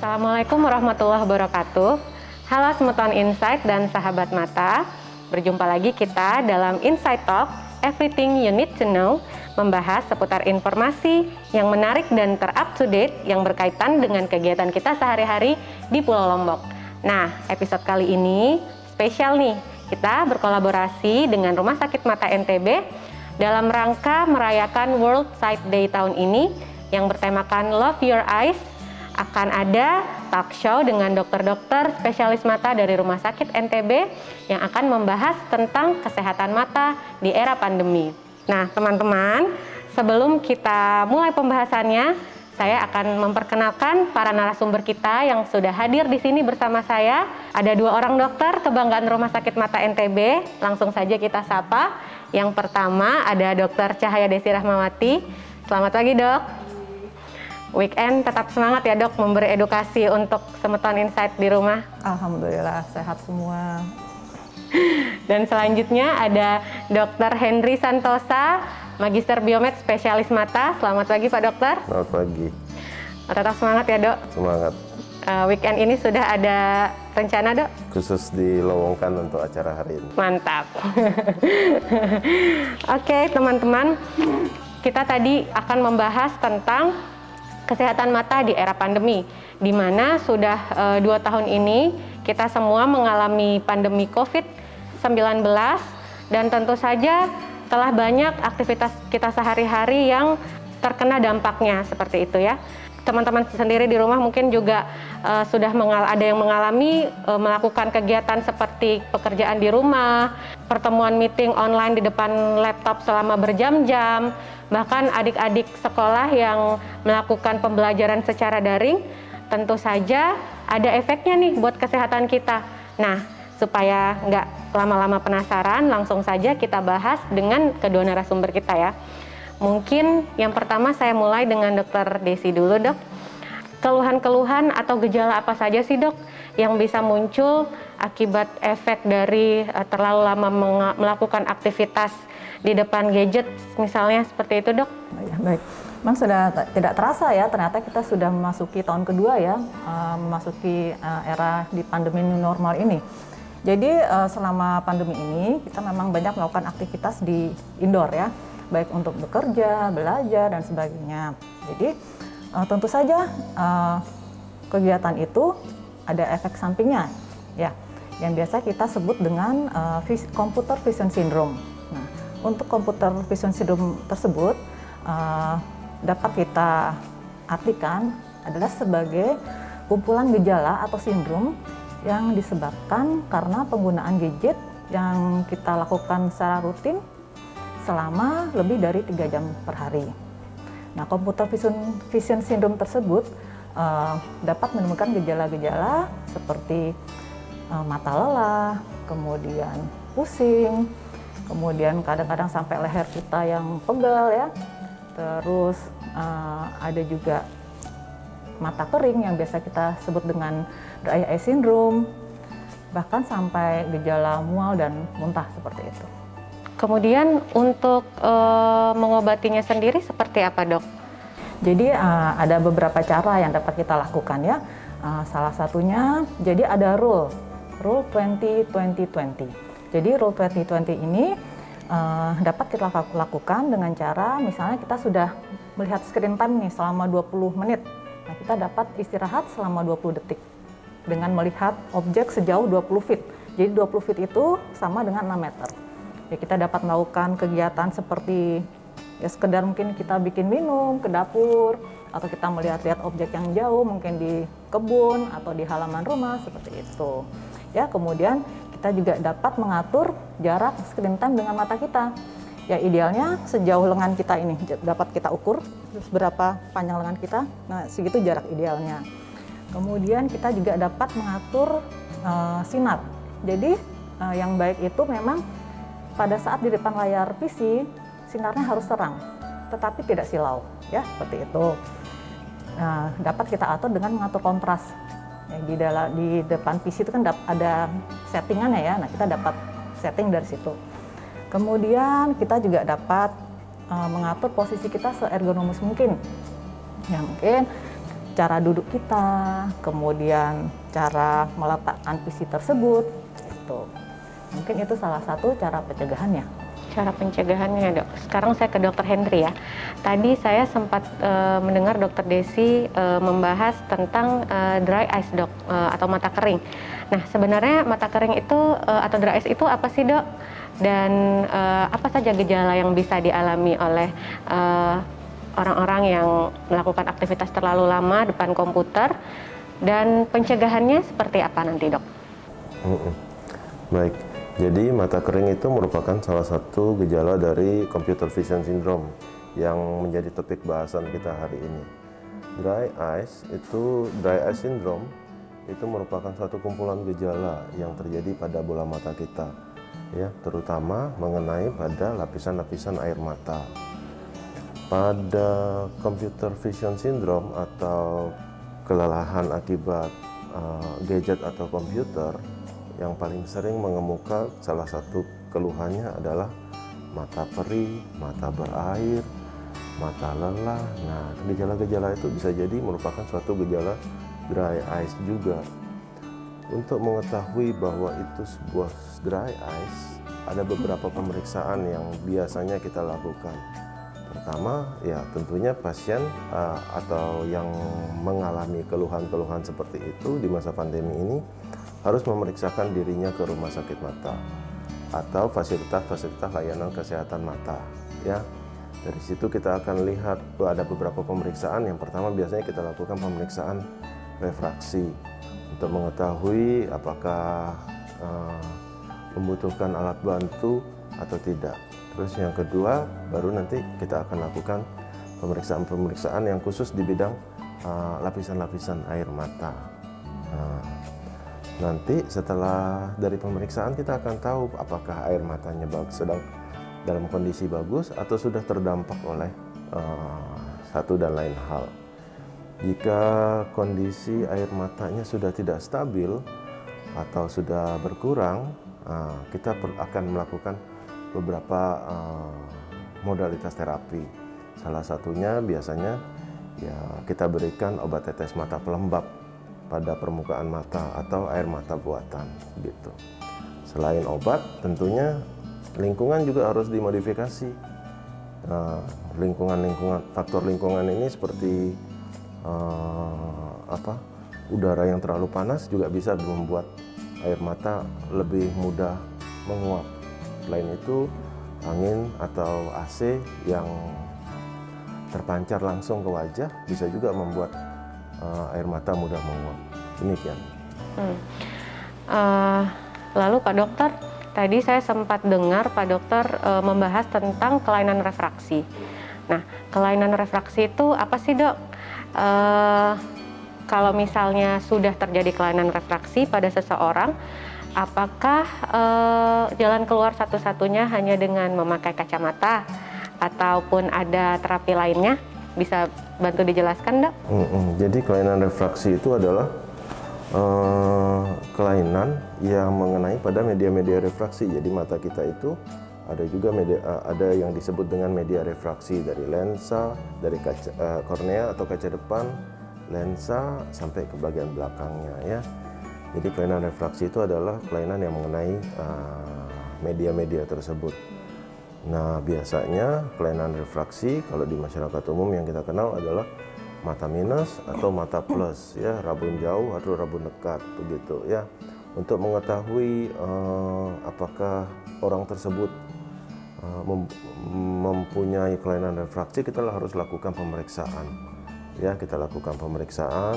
Assalamualaikum warahmatullahi wabarakatuh. Halo Semeton Insight dan sahabat mata. Berjumpa lagi kita dalam Insight Talk, Everything You Need to Know, membahas seputar informasi yang menarik dan ter-up-to-date yang berkaitan dengan kegiatan kita sehari-hari di Pulau Lombok. Nah, episode kali ini spesial nih. Kita berkolaborasi dengan Rumah Sakit Mata NTB dalam rangka merayakan World Sight Day tahun ini yang bertemakan Love Your Eyes. Akan ada talk show dengan dokter-dokter spesialis mata dari Rumah Sakit NTB yang akan membahas tentang kesehatan mata di era pandemi. Nah, teman-teman, sebelum kita mulai pembahasannya, saya akan memperkenalkan para narasumber kita yang sudah hadir di sini bersama saya. Ada 2 orang dokter kebanggaan Rumah Sakit Mata NTB. Langsung saja kita sapa. Yang pertama ada Dr. Cahaya Desi Rahmawati. Selamat pagi, Dok. Weekend tetap semangat ya, Dok, memberi edukasi untuk Semeton Insight di rumah. Alhamdulillah sehat semua. Dan selanjutnya ada Dr. Henry Santosa, Magister Biomed Spesialis Mata. Selamat pagi, Pak Dokter. Selamat pagi. Tetap semangat ya, Dok. Semangat. Weekend ini sudah ada rencana, Dok? Khusus dilowongkan untuk acara hari ini. Mantap. Oke, teman-teman, kita tadi akan membahas tentang kesehatan mata di era pandemi, di mana sudah 2 tahun ini kita semua mengalami pandemi COVID-19 dan tentu saja telah banyak aktivitas kita sehari-hari yang terkena dampaknya seperti itu ya. Teman-teman sendiri di rumah mungkin juga sudah ada yang mengalami melakukan kegiatan seperti pekerjaan di rumah, pertemuan meeting online di depan laptop selama berjam-jam, bahkan adik-adik sekolah yang melakukan pembelajaran secara daring, tentu saja ada efeknya nih buat kesehatan kita. Nah, supaya nggak lama-lama penasaran, langsung saja kita bahas dengan kedua narasumber kita ya. Mungkin yang pertama saya mulai dengan Dr. Desi dulu, Dok. Keluhan-keluhan atau gejala apa saja sih, Dok, yang bisa muncul akibat efek dari terlalu lama melakukan aktivitas di depan gadget misalnya seperti itu, Dok? Ya, baik. Memang sudah tidak terasa ya, ternyata kita sudah memasuki tahun kedua ya, memasuki era di pandemi new normal ini. Jadi selama pandemi ini kita memang banyak melakukan aktivitas di indoor ya, baik untuk bekerja, belajar, dan sebagainya. Jadi tentu saja kegiatan itu ada efek sampingnya ya, yang biasa kita sebut dengan computer vision syndrome. Nah, untuk computer vision syndrome tersebut dapat kita artikan adalah sebagai kumpulan gejala atau sindrom yang disebabkan karena penggunaan gadget yang kita lakukan secara rutin selama lebih dari 3 jam per hari. Nah, computer vision syndrome tersebut dapat menemukan gejala-gejala seperti mata lelah, kemudian pusing, kemudian kadang-kadang sampai leher kita yang pegal ya. Terus ada juga mata kering yang biasa kita sebut dengan dry eye syndrome, bahkan sampai gejala mual dan muntah seperti itu. Kemudian untuk mengobatinya sendiri seperti apa, Dok? Jadi ada beberapa cara yang dapat kita lakukan ya. Salah satunya, jadi ada rule 20-20-20. Jadi rule 20-20 ini dapat kita lakukan dengan cara misalnya kita sudah melihat screen time nih selama 20 menit. Nah, kita dapat istirahat selama 20 detik dengan melihat objek sejauh 20 feet. Jadi 20 feet itu sama dengan 6 meter. Ya, kita dapat melakukan kegiatan seperti ya sekedar mungkin kita bikin minum ke dapur, atau kita melihat-lihat objek yang jauh mungkin di kebun atau di halaman rumah seperti itu. Ya, kemudian kita juga dapat mengatur jarak screen time dengan mata kita. Ya, idealnya sejauh lengan kita ini dapat kita ukur berapa panjang lengan kita. Nah, segitu jarak idealnya. Kemudian kita juga dapat mengatur sinar. Jadi yang baik itu memang pada saat di depan layar PC, sinarnya harus terang, tetapi tidak silau, ya seperti itu. Nah, dapat kita atur dengan mengatur kontras. Ya, di depan PC itu kan ada settingannya ya. Nah, kita dapat setting dari situ. Kemudian kita juga dapat mengatur posisi kita seergonomis mungkin. Ya, mungkin cara duduk kita, kemudian cara meletakkan PC tersebut, gitu. Mungkin itu salah satu cara pencegahannya. Cara pencegahannya, Dok. Sekarang saya ke Dokter Hendri ya. Tadi saya sempat mendengar Dokter Desi membahas tentang dry eyes, Dok, atau mata kering. Nah, sebenarnya mata kering itu atau dry eyes itu apa sih, Dok? Dan apa saja gejala yang bisa dialami oleh orang-orang yang melakukan aktivitas terlalu lama depan komputer, dan pencegahannya seperti apa nanti, Dok? Baik. Jadi mata kering itu merupakan salah satu gejala dari computer vision syndrome yang menjadi topik bahasan kita hari ini. Dry eye syndrome itu merupakan suatu kumpulan gejala yang terjadi pada bola mata kita, ya, terutama mengenai pada lapisan-lapisan air mata. Pada computer vision syndrome atau kelelahan akibat gadget atau komputer, yang paling sering mengemuka salah satu keluhannya adalah mata perih, mata berair, mata lelah. Nah, gejala-gejala itu bisa jadi merupakan suatu gejala dry eyes juga. Untuk mengetahui bahwa itu sebuah dry eyes, ada beberapa pemeriksaan yang biasanya kita lakukan. Pertama, ya tentunya pasien atau yang mengalami keluhan-keluhan seperti itu di masa pandemi ini harus memeriksakan dirinya ke rumah sakit mata atau fasilitas-fasilitas layanan kesehatan mata, ya. Dari situ kita akan lihat ada beberapa pemeriksaan. Yang pertama biasanya kita lakukan pemeriksaan refraksi untuk mengetahui apakah membutuhkan alat bantu atau tidak. Terus yang kedua, baru nanti kita akan lakukan pemeriksaan-pemeriksaan yang khusus di bidang lapisan-lapisan air mata. Nanti setelah dari pemeriksaan kita akan tahu apakah air matanya sedang dalam kondisi bagus atau sudah terdampak oleh satu dan lain hal. Jika kondisi air matanya sudah tidak stabil atau sudah berkurang, kita akan melakukan beberapa modalitas terapi. Salah satunya biasanya ya kita berikan obat tetes mata pelembab pada permukaan mata atau air mata buatan gitu. Selain obat, tentunya lingkungan juga harus dimodifikasi. Faktor lingkungan ini seperti udara yang terlalu panas juga bisa membuat air mata lebih mudah menguap. Selain itu, angin atau AC yang terpancar langsung ke wajah bisa juga membuat air mata mudah menguap. Demikian. Lalu Pak Dokter, tadi saya sempat dengar Pak Dokter membahas tentang kelainan refraksi. Nah, kelainan refraksi itu apa sih, Dok? Kalau misalnya sudah terjadi kelainan refraksi pada seseorang, apakah jalan keluar satu-satunya hanya dengan memakai kacamata ataupun ada terapi lainnya? Bisa bantu dijelaskan, Dok? Jadi kelainan refraksi itu adalah kelainan yang mengenai pada media-media refraksi. Jadi mata kita itu ada juga ada yang disebut dengan media refraksi dari lensa, dari kaca kornea atau kaca depan, lensa sampai ke bagian belakangnya, ya. Jadi kelainan refraksi itu adalah kelainan yang mengenai media-media tersebut. Nah, biasanya kelainan refraksi kalau di masyarakat umum yang kita kenal adalah mata minus atau mata plus, ya, rabun jauh atau rabun dekat, begitu, ya. Untuk mengetahui apakah orang tersebut mempunyai kelainan refraksi, kita harus lakukan pemeriksaan, ya. Kita lakukan pemeriksaan,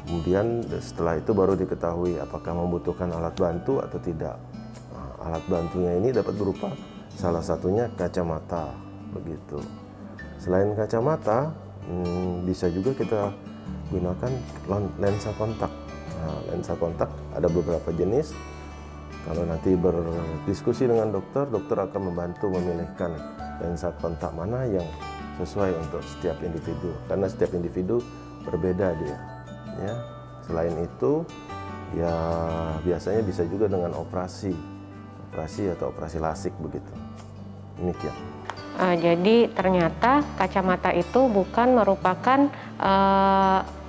kemudian setelah itu baru diketahui apakah membutuhkan alat bantu atau tidak. Alat bantunya ini dapat berupa salah satunya kacamata, begitu. Selain kacamata, bisa juga kita gunakan lensa kontak. Nah, lensa kontak ada beberapa jenis. Kalau nanti berdiskusi dengan dokter, dokter akan membantu memilihkan lensa kontak mana yang sesuai untuk setiap individu, karena setiap individu berbeda dia, ya. Selain itu, ya biasanya bisa juga dengan operasi atau operasi lasik, begitu. Demikian. Jadi ternyata kacamata itu bukan merupakan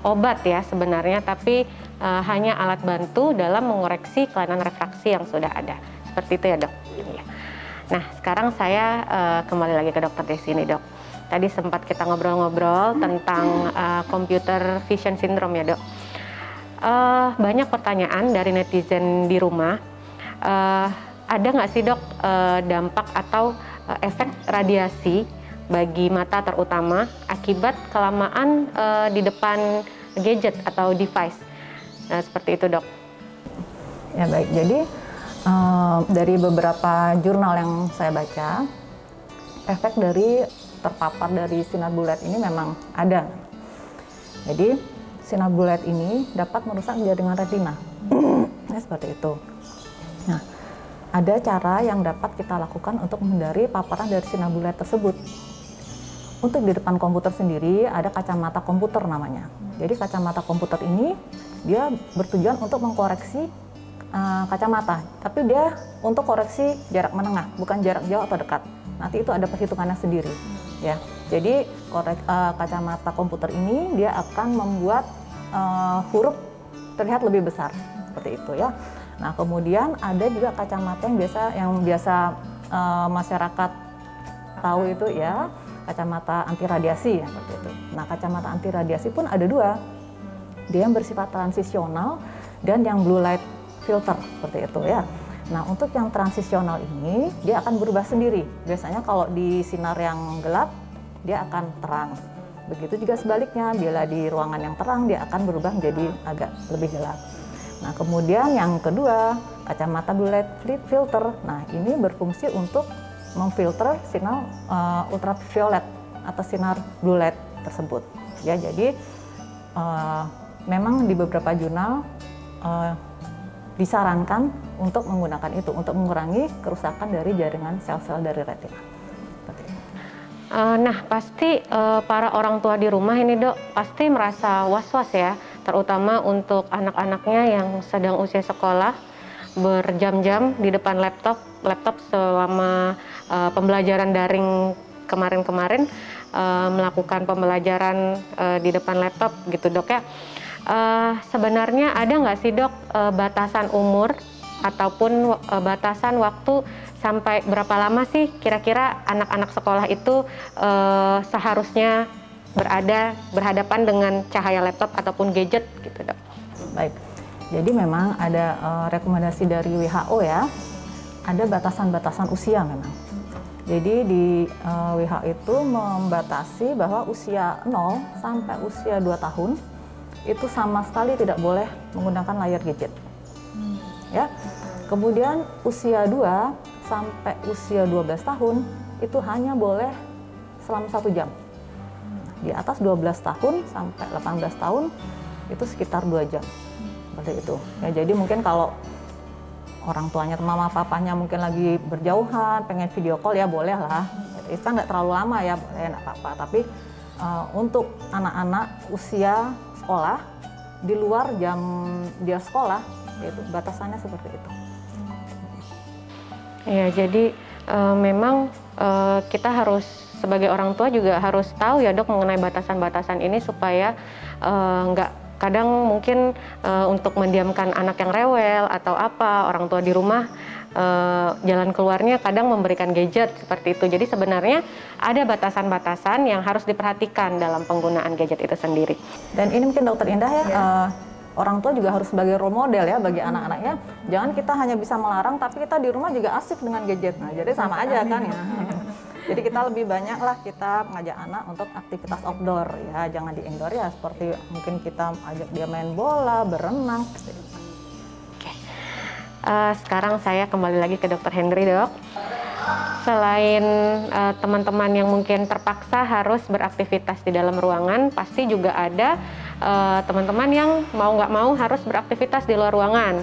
obat ya sebenarnya, tapi hanya alat bantu dalam mengoreksi kelainan refraksi yang sudah ada. Seperti itu ya dok. Iya. Nah sekarang saya kembali lagi ke dokter Desi nih dok. Tadi sempat kita ngobrol-ngobrol tentang computer vision syndrome ya dok. Banyak pertanyaan dari netizen di rumah. Ada nggak sih dok dampak atau efek radiasi bagi mata terutama akibat kelamaan di depan gadget atau device? Nah, seperti itu dok. Ya baik, jadi dari beberapa jurnal yang saya baca, efek dari terpapar dari sinar bulat ini memang ada. Jadi sinar bulat ini dapat merusak jaringan retina. Ya, seperti itu. Nah, ada cara yang dapat kita lakukan untuk menghindari paparan dari sinar bulat tersebut. Untuk di depan komputer sendiri ada kacamata komputer namanya. Jadi kacamata komputer ini dia bertujuan untuk mengkoreksi kacamata, tapi dia untuk koreksi jarak menengah, bukan jarak jauh atau dekat. Nanti itu ada perhitungannya sendiri, ya. Jadi kacamata komputer ini dia akan membuat huruf terlihat lebih besar, seperti itu ya. Nah kemudian ada juga kacamata yang biasa masyarakat tahu itu ya, kacamata anti radiasi ya, seperti itu. Nah kacamata anti radiasi pun ada dua. Dia yang bersifat transisional dan yang blue light filter seperti itu ya. Nah untuk yang transisional ini dia akan berubah sendiri. Biasanya kalau di sinar yang gelap dia akan terang. Begitu juga sebaliknya, bila di ruangan yang terang dia akan berubah menjadi agak lebih gelap. Nah kemudian yang kedua kacamata blue light filter. Nah ini berfungsi untuk memfilter sinar ultraviolet atau sinar blue light tersebut. Ya jadi memang di beberapa jurnal disarankan untuk menggunakan itu untuk mengurangi kerusakan dari jaringan sel-sel dari retina. Nah pasti para orang tua di rumah ini dok pasti merasa was-was ya, terutama untuk anak-anaknya yang sedang usia sekolah berjam-jam di depan laptop selama pembelajaran daring kemarin-kemarin, melakukan pembelajaran di depan laptop gitu dok ya. Sebenarnya ada nggak sih dok batasan umur ataupun batasan waktu sampai berapa lama sih kira-kira anak-anak sekolah itu seharusnya berhadapan dengan cahaya laptop ataupun gadget gitu dok? Baik, jadi memang ada rekomendasi dari WHO ya, ada batasan-batasan usia memang. Jadi di WHO itu membatasi bahwa usia 0 sampai usia 2 tahun itu sama sekali tidak boleh menggunakan layar gadget. Ya. Kemudian usia 2 sampai usia 12 tahun itu hanya boleh selama 1 jam. Di atas 12 tahun sampai 18 tahun itu sekitar 2 jam. Seperti itu. Ya, jadi mungkin kalau orang tuanya, mama papanya mungkin lagi berjauhan, pengen video call ya boleh lah. Itu kan nggak terlalu lama ya, boleh nggak apa-apa. Tapi untuk anak-anak usia sekolah di luar jam dia sekolah, itu batasannya seperti itu. Ya, jadi memang kita harus sebagai orang tua juga harus tahu ya dok mengenai batasan-batasan ini supaya nggak kadang mungkin untuk mendiamkan anak yang rewel atau apa, orang tua di rumah jalan keluarnya kadang memberikan gadget seperti itu. Jadi sebenarnya ada batasan-batasan yang harus diperhatikan dalam penggunaan gadget itu sendiri. Dan ini mungkin Dokter Indah ya, orang tua juga harus sebagai role model ya bagi anak-anaknya. Jangan kita hanya bisa melarang, tapi kita di rumah juga asik dengan gadget. Nah, jadi sama aja kan ya. Jadi kita lebih banyak lah kita mengajak anak untuk aktivitas outdoor ya, jangan di indoor ya. Seperti mungkin kita ajak dia main bola, berenang. Oke. Sekarang saya kembali lagi ke Dokter Hendry dok. Selain teman-teman yang mungkin terpaksa harus beraktivitas di dalam ruangan, pasti juga ada teman-teman yang mau nggak mau harus beraktivitas di luar ruangan.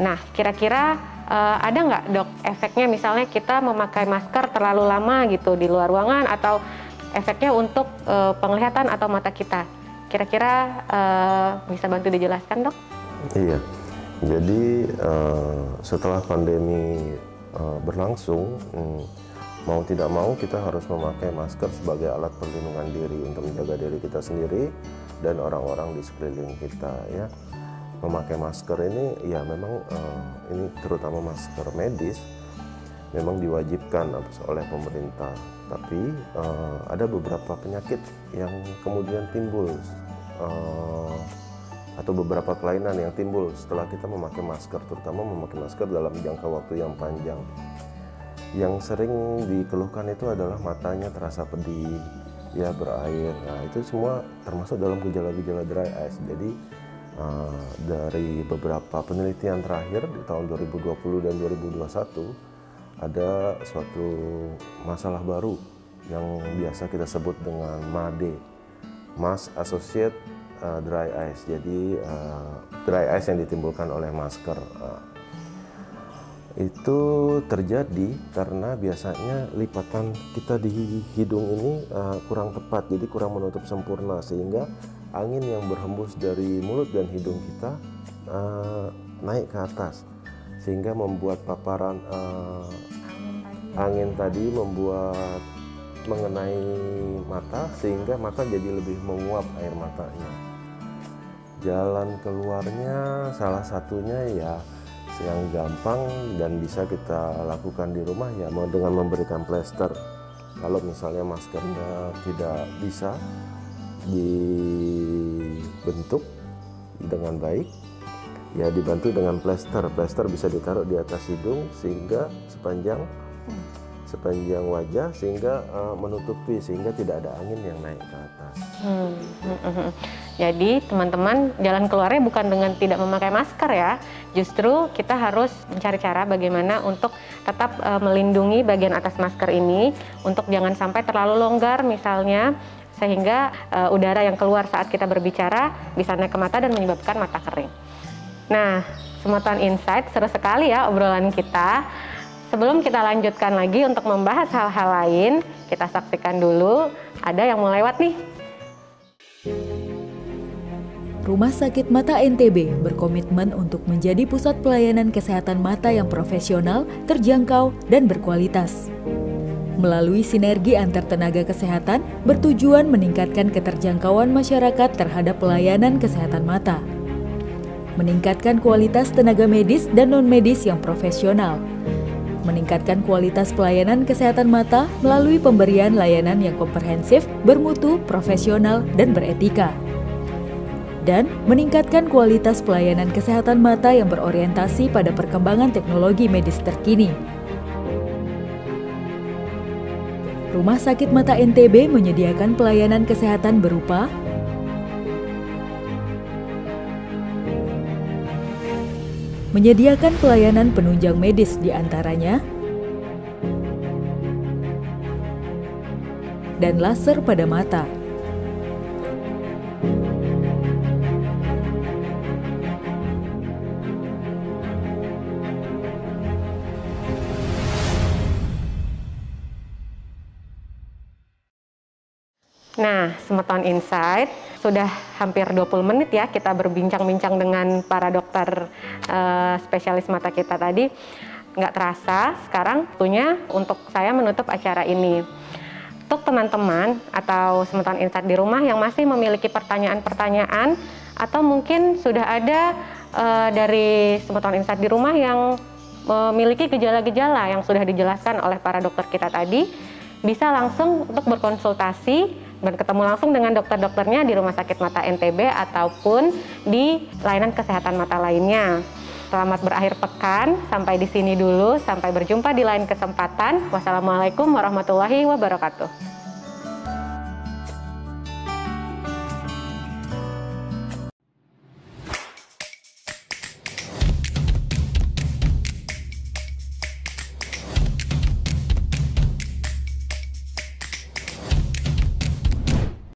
Nah, kira-kira ada nggak dok efeknya misalnya kita memakai masker terlalu lama gitu di luar ruangan atau efeknya untuk penglihatan atau mata kita? Kira-kira bisa bantu dijelaskan dok? Iya, jadi setelah pandemi berlangsung, mau tidak mau kita harus memakai masker sebagai alat perlindungan diri untuk menjaga diri kita sendiri dan orang-orang di sekeliling kita ya. Memakai masker ini ya memang ini terutama masker medis memang diwajibkan oleh pemerintah, tapi ada beberapa penyakit yang kemudian timbul atau beberapa kelainan yang timbul setelah kita memakai masker, terutama memakai masker dalam jangka waktu yang panjang. Yang sering dikeluhkan itu adalah matanya terasa pedih, ya berair. Nah, itu semua termasuk dalam gejala-gejala dry eyes. Jadi dari beberapa penelitian terakhir di tahun 2020 dan 2021 ada suatu masalah baru yang biasa kita sebut dengan MADE, Mask Associated Dry Eyes. Jadi dry eyes yang ditimbulkan oleh masker. Itu terjadi karena biasanya lipatan kita di hidung ini kurang tepat, jadi kurang menutup sempurna, sehingga angin yang berhembus dari mulut dan hidung kita naik ke atas, sehingga membuat paparan angin tadi membuat mengenai mata, sehingga mata jadi lebih menguap air matanya. Jalan keluarnya salah satunya ya yang gampang dan bisa kita lakukan di rumah ya dengan memberikan plester. Kalau misalnya maskernya tidak bisa dibentuk dengan baik, ya dibantu dengan plester. Plester bisa ditaruh di atas hidung sehingga sepanjang wajah, sehingga menutupi, sehingga tidak ada angin yang naik ke atas. Jadi teman-teman, jalan keluarnya bukan dengan tidak memakai masker ya. Justru kita harus mencari cara bagaimana untuk tetap melindungi bagian atas masker ini untuk jangan sampai terlalu longgar misalnya, sehingga udara yang keluar saat kita berbicara bisa naik ke mata dan menyebabkan mata kering. Nah, Semotoan Insight, seru sekali ya obrolan kita. Sebelum kita lanjutkan lagi untuk membahas hal-hal lain, kita saksikan dulu, ada yang mau lewat nih. Rumah Sakit Mata NTB berkomitmen untuk menjadi pusat pelayanan kesehatan mata yang profesional, terjangkau, dan berkualitas. Melalui sinergi antar tenaga kesehatan, bertujuan meningkatkan keterjangkauan masyarakat terhadap pelayanan kesehatan mata. Meningkatkan kualitas tenaga medis dan non-medis yang profesional. Meningkatkan kualitas pelayanan kesehatan mata melalui pemberian layanan yang komprehensif, bermutu, profesional, dan beretika. Dan meningkatkan kualitas pelayanan kesehatan mata yang berorientasi pada perkembangan teknologi medis terkini. Rumah Sakit Mata NTB menyediakan pelayanan kesehatan berupa menyediakan pelayanan penunjang medis di antaranya dan laser pada mata. Nah, Semotoan Insight, sudah hampir 20 menit ya kita berbincang-bincang dengan para dokter spesialis mata kita tadi. Nggak terasa, sekarang waktunya untuk saya menutup acara ini. Untuk teman-teman atau Semotoan Insight di rumah yang masih memiliki pertanyaan-pertanyaan, atau mungkin sudah ada dari Semotoan Insight di rumah yang memiliki gejala-gejala yang sudah dijelaskan oleh para dokter kita tadi, bisa langsung untuk berkonsultasi dan ketemu langsung dengan dokter-dokternya di Rumah Sakit Mata NTB ataupun di layanan kesehatan mata lainnya. Selamat berakhir pekan, sampai di sini dulu, sampai berjumpa di lain kesempatan. Wassalamualaikum warahmatullahi wabarakatuh.